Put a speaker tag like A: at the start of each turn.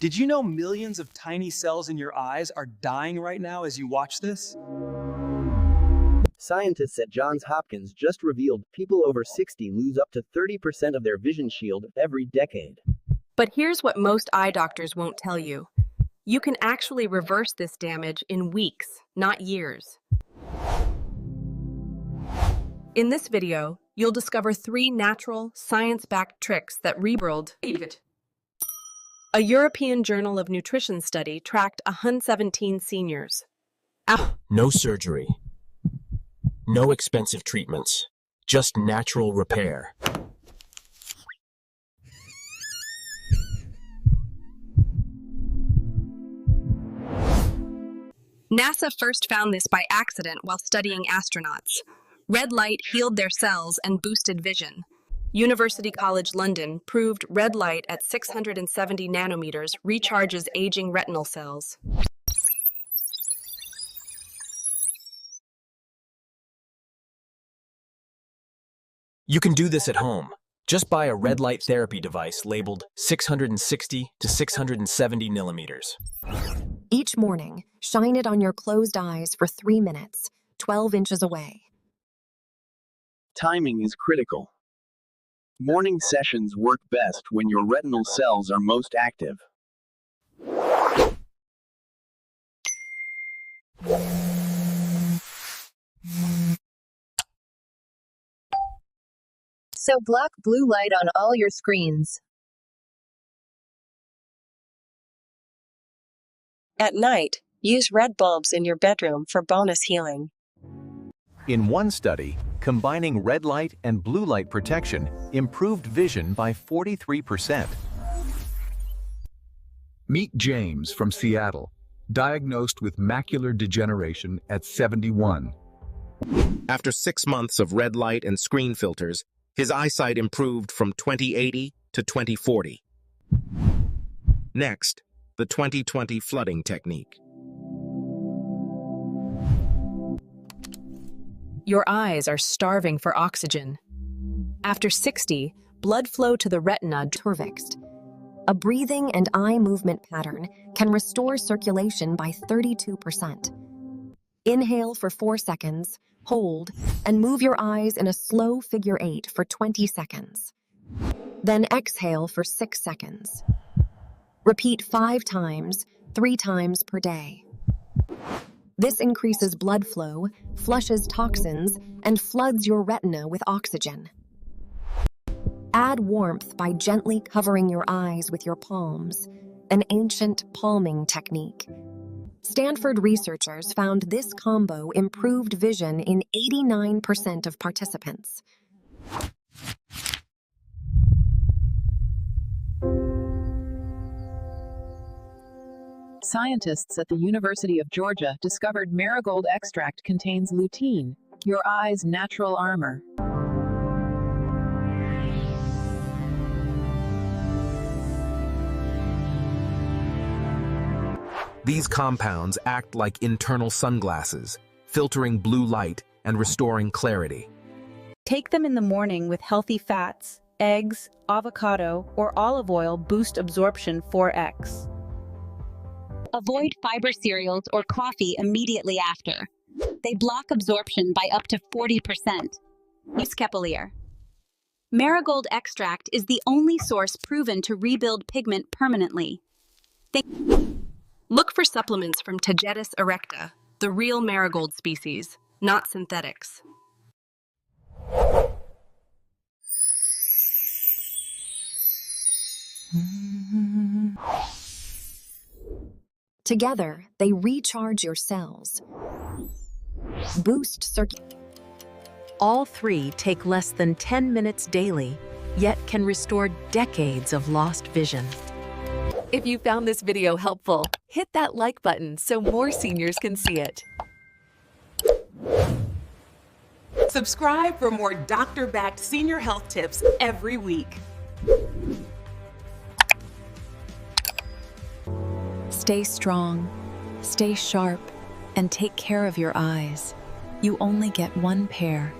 A: Did you know millions of tiny cells in your eyes are dying right now as you watch this?
B: Scientists at Johns Hopkins just revealed people over 60 lose up to 30% of their vision shield every decade.
C: But here's what most eye doctors won't tell you. You can actually reverse this damage in weeks, not years. In this video, you'll discover 3 natural, science-backed tricks that rebuild. A European Journal of Nutrition study tracked 117 seniors.
D: No surgery. No expensive treatments. Just natural repair.
C: NASA first found this by accident while studying astronauts. Red light healed their cells and boosted vision. University College London proved red light at 670 nanometers recharges aging retinal cells.
D: You can do this at home. Just buy a red light therapy device labeled 660 to 670 millimeters.
E: Each morning, shine it on your closed eyes for 3 minutes, 12 inches away.
B: Timing is critical. Morning sessions work best when your retinal cells are most active.
F: So block blue light on all your screens.
G: At night, use red bulbs in your bedroom for bonus healing.
H: In one study, combining red light and blue light protection improved vision by 43%.
I: Meet James from Seattle, diagnosed with macular degeneration at 71.
J: After 6 months of red light and screen filters, his eyesight improved from 20/80 to 20/40. Next, the 20/20 flooding technique.
C: Your eyes are starving for oxygen. After 60, blood flow to the retina fixed.
E: A breathing and eye movement pattern can restore circulation by 32%. Inhale for 4 seconds, hold, and move your eyes in a slow figure 8 for 20 seconds. Then exhale for 6 seconds. Repeat 5 times, 3 times per day. This increases blood flow, flushes toxins, and floods your retina with oxygen. Add warmth by gently covering your eyes with your palms, an ancient palming technique. Stanford researchers found this combo improved vision in 89% of participants.
K: Scientists at the University of Georgia discovered Marigold extract contains lutein, your eye's natural armor.
J: These compounds act like internal sunglasses, filtering blue light and restoring clarity.
L: Take them in the morning with healthy fats, eggs, avocado, or olive oil boost absorption 4x.
M: Avoid fiber cereals or coffee immediately after. They block absorption by up to 40%. Use Capillere. Marigold extract is the only source proven to rebuild pigment permanently.
C: Look for supplements from Tagetes erecta, the real marigold species, not synthetics.
E: Together, they recharge your cells, boost circulation.
N: All 3 take less than 10 minutes daily, yet can restore decades of lost vision.
O: If you found this video helpful, hit that like button so more seniors can see it.
P: Subscribe for more doctor-backed senior health tips every week.
Q: Stay strong, stay sharp, and take care of your eyes. You only get one pair.